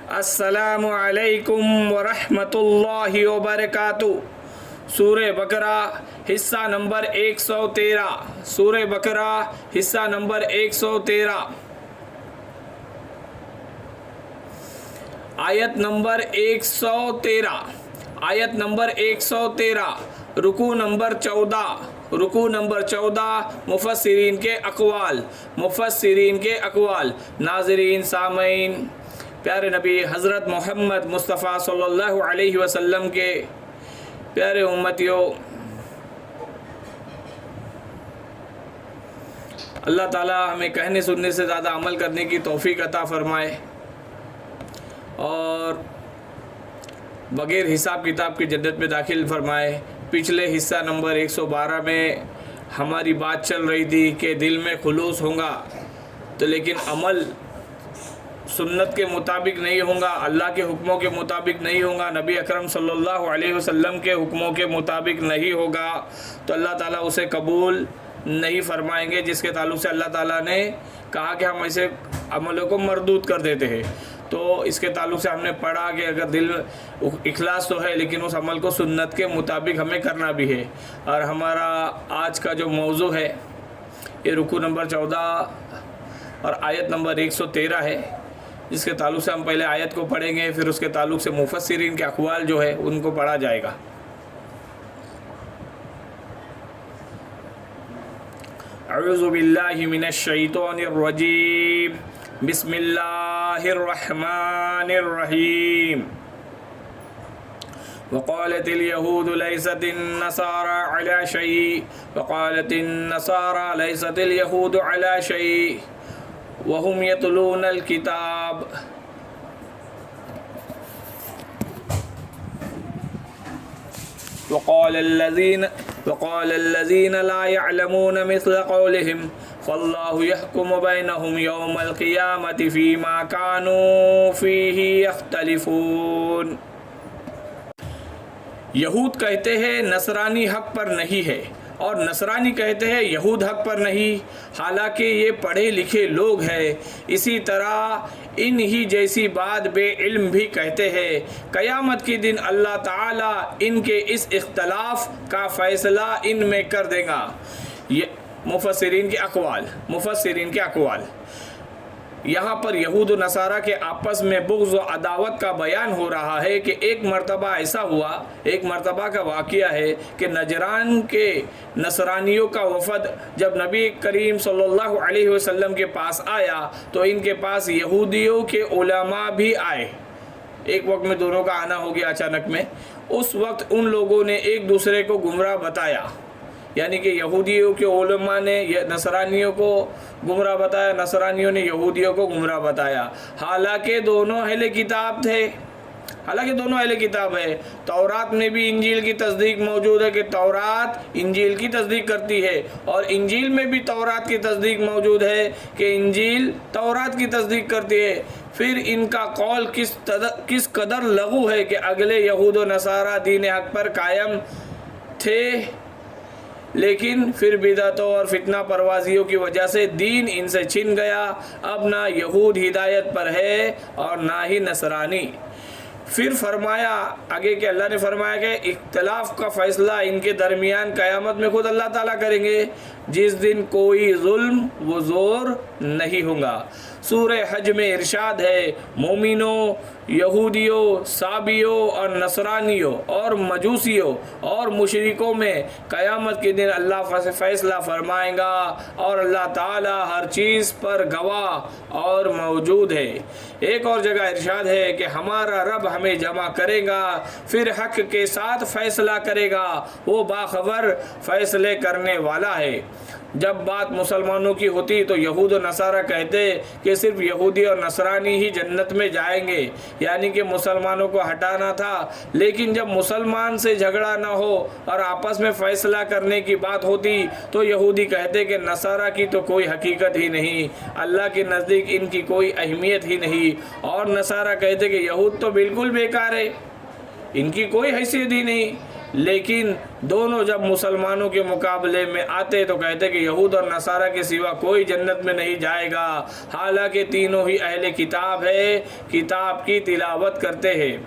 السلام علیکم ورحمۃ اللہ وبرکاتہ۔ سورہ بقرہ حصہ نمبر 113۔ سورہ بقرہ حصہ نمبر 113، آیت نمبر 113، آیت نمبر 113، رکوع نمبر 14، رکوع نمبر 14، مفسرین کے اقوال، مفسرین کے اقوال۔ ناظرین، سامعین، پیارے نبی حضرت محمد مصطفیٰ صلی اللہ علیہ وسلم کے پیارے امتیوں، اللہ تعالیٰ ہمیں کہنے سننے سے زیادہ عمل کرنے کی توفیق عطا فرمائے اور بغیر حساب کتاب کی جنت میں داخل فرمائے۔ پچھلے حصہ نمبر 112 میں ہماری بات چل رہی تھی کہ دل میں خلوص ہوگا تو لیکن عمل سنت کے مطابق نہیں ہوگا، اللہ کے حکموں کے مطابق نہیں ہوگا، نبی اکرم صلی اللہ علیہ وسلم کے حکموں کے مطابق نہیں ہوگا تو اللہ تعالیٰ اسے قبول نہیں فرمائیں گے، جس کے تعلق سے اللہ تعالیٰ نے کہا کہ ہم ایسے عملوں کو مردود کر دیتے ہیں۔ تو اس کے تعلق سے ہم نے پڑھا کہ اگر دل اخلاص تو ہے لیکن اس عمل کو سنت کے مطابق ہمیں کرنا بھی ہے۔ اور ہمارا آج کا جو موضوع ہے یہ رکوع نمبر 14 اور آیت نمبر 113 ہے، جس کے تعلق سے ہم پہلے آیت کو پڑھیں گے، پھر اس کے تعلق سے مفسرین کے اقوال جو ہے ان کو پڑھا جائے گا۔ اعوذ باللہ من الشیطان الرجیم، بسم اللہ الرحمن الرحیم۔ وقالت اليهود ليست النصارى على شيء وقالت النصارى ليست اليهود على شيء وهم يتلون الكتاب وقال الذين لا يعلمون مثل قولهم فالله يحكم بينهم يوم القيامة فيما كانوا فيه يختلفون۔ یہود کہتے ہیں نصرانی حق پر نہیں ہے اور نصرانی کہتے ہیں یہود حق پر نہیں، حالانکہ یہ پڑھے لکھے لوگ ہیں۔ اسی طرح ان ہی جیسی بات بے علم بھی کہتے ہیں۔ قیامت کے دن اللہ تعالیٰ ان کے اس اختلاف کا فیصلہ ان میں کر دے گا۔ یہ مفسرین کے اقوال، مفسرین کے اقوال۔ یہاں پر یہود و نصارہ کے آپس میں بغض و عداوت کا بیان ہو رہا ہے کہ ایک مرتبہ ایسا ہوا، ایک مرتبہ کا واقعہ ہے کہ نجران کے نصرانیوں کا وفد جب نبی کریم صلی اللہ علیہ وسلم کے پاس آیا تو ان کے پاس یہودیوں کے علماء بھی آئے۔ ایک وقت میں دونوں کا آنا ہو گیا اچانک میں۔ اس وقت ان لوگوں نے ایک دوسرے کو گمراہ بتایا، یعنی کہ یہودیوں کے علماء نے نصرانیوں کو گمراہ بتایا، نصرانیوں نے یہودیوں کو گمراہ بتایا، حالانکہ دونوں اہل کتاب تھے، حالانکہ دونوں اہل کتاب ہے۔ تورات میں بھی انجیل کی تصدیق موجود ہے کہ تورات انجیل کی تصدیق کرتی ہے، اور انجیل میں بھی تورات کی تصدیق موجود ہے کہ انجیل تورات کی تصدیق کرتی ہے۔ پھر ان کا قول کس قدر لغو ہے کہ اگلے یہود و نصارہ دین حق پر قائم تھے، لیکن پھر بدعتوں اور فتنہ پروازیوں کی وجہ سے دین ان سے چھن گیا۔ اب نہ یہود ہدایت پر ہے اور نہ ہی نصرانی۔ پھر فرمایا آگے کہ اللہ نے فرمایا کہ اختلاف کا فیصلہ ان کے درمیان قیامت میں خود اللہ تعالیٰ کریں گے، جس دن کوئی ظلم و زور نہیں ہوگا۔ سورہ حج میں ارشاد ہے، مومنوں، یہودیوں، صابیوں اور نصرانیوں اور مجوسیوں اور مشرکوں میں قیامت کے دن اللہ فیصلہ فرمائے گا اور اللہ تعالیٰ ہر چیز پر گواہ اور موجود ہے۔ ایک اور جگہ ارشاد ہے کہ ہمارا رب ہمیں جمع کرے گا، پھر حق کے ساتھ فیصلہ کرے گا، وہ باخبر فیصلے کرنے والا ہے۔ جب بات مسلمانوں کی ہوتی تو یہود و نصارہ کہتے کہ صرف یہودی اور نصرانی ہی جنت میں جائیں گے، یعنی کہ مسلمانوں کو ہٹانا تھا۔ لیکن جب مسلمان سے جھگڑا نہ ہو اور آپس میں فیصلہ کرنے کی بات ہوتی تو یہودی کہتے کہ نصارہ کی تو کوئی حقیقت ہی نہیں، اللہ کے نزدیک ان کی کوئی اہمیت ہی نہیں، اور نصارہ کہتے کہ یہود تو بالکل بیکار ہے، ان کی کوئی حیثیت ہی نہیں۔ لیکن دونوں جب مسلمانوں کے مقابلے میں آتے تو کہتے کہ یہود اور نصارہ کے سوا کوئی جنت میں نہیں جائے گا، حالانکہ تینوں ہی اہل کتاب ہے، کتاب کی تلاوت کرتے ہیں۔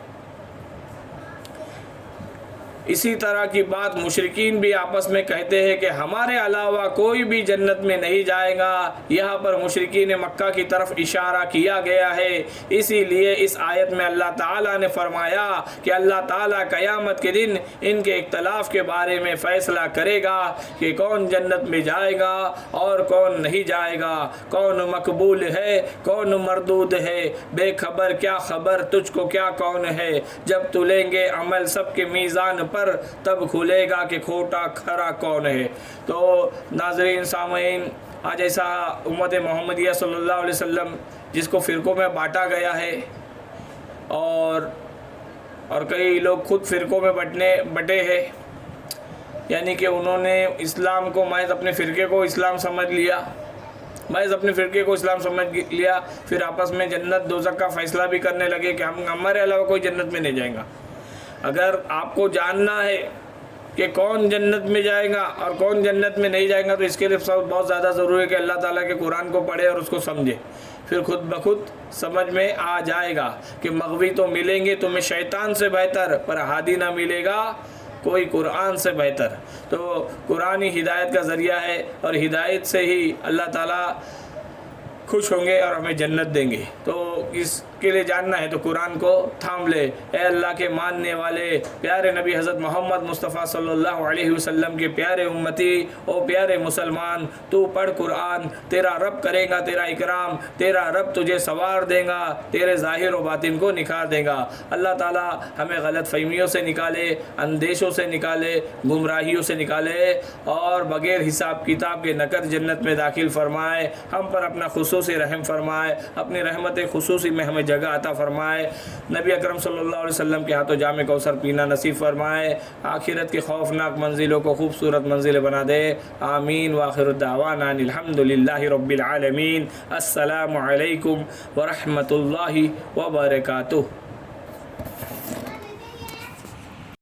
اسی طرح کی بات مشرکین بھی آپس میں کہتے ہیں کہ ہمارے علاوہ کوئی بھی جنت میں نہیں جائے گا۔ یہاں پر مشرکین مکہ کی طرف اشارہ کیا گیا ہے، اسی لیے اس آیت میں اللہ تعالیٰ نے فرمایا کہ اللہ تعالیٰ قیامت کے دن ان کے اختلاف کے بارے میں فیصلہ کرے گا کہ کون جنت میں جائے گا اور کون نہیں جائے گا، کون مقبول ہے کون مردود ہے، بے خبر کیا خبر تجھ کو کیا کون ہے، جب تلیں گے عمل سب کے میزان پر تب کھلے گا کہ کھوٹا کھرا کون ہے۔ تو ناظرین سامعین، آج ایسا امت محمدیہ صلی اللہ علیہ وسلم جس کو فرقوں میں بانٹا گیا ہے، اور کئی لوگ خود فرقوں میں بٹے ہیں، یعنی کہ انہوں نے اسلام کو محض اپنے فرقے کو اسلام سمجھ لیا، پھر آپس میں جنت دوزخ کا فیصلہ بھی کرنے لگے کہ ہمارے علاوہ کوئی جنت میں نہیں جائیں گا۔ اگر آپ کو جاننا ہے کہ کون جنت میں جائے گا اور کون جنت میں نہیں جائے گا تو اس کے لیے بہت زیادہ ضروری ہے کہ اللہ تعالیٰ کے قرآن کو پڑھے اور اس کو سمجھے، پھر خود بخود سمجھ میں آ جائے گا کہ مغوی تو ملیں گے تمہیں شیطان سے بہتر، پر ہادی نہ ملے گا کوئی قرآن سے بہتر۔ تو قرآن ہی ہدایت کا ذریعہ ہے، اور ہدایت سے ہی اللہ تعالیٰ خوش ہوں گے اور ہمیں جنت دیں گے۔ تو اس کے لیے جاننا ہے تو قرآن کو تھام لے۔ اے اللہ کے ماننے والے پیارے نبی حضرت محمد مصطفیٰ صلی اللہ علیہ وسلم کے پیارے امتی، او پیارے مسلمان، تو پڑھ قرآن، تیرا رب کرے گا تیرا اکرام، تیرا رب تجھے سوار دے گا، تیرے ظاہر و باطن کو نکھار دے گا۔ اللہ تعالیٰ ہمیں غلط فہمیوں سے نکالے، اندیشوں سے نکالے، گمراہیوں سے نکالے، اور بغیر حساب کتاب کے نقد جنت میں داخل فرمائے۔ ہم پر اپنا خصوصی رحم فرمائے، اپنی رحمت خصوصی میں ہمیں جگہ عطا فرمائے، نبی اکرم صلی اللہ علیہ وسلم کے ہاتھوں جام کوثر پینا نصیب فرمائے، آخرت کی خوفناک منزلوں کو خوبصورت منزل بنا دے۔ آمین۔ وآخر دعوانا الحمد للہ رب العالمین۔ السلام علیکم ورحمۃ اللہ وبرکاتہ۔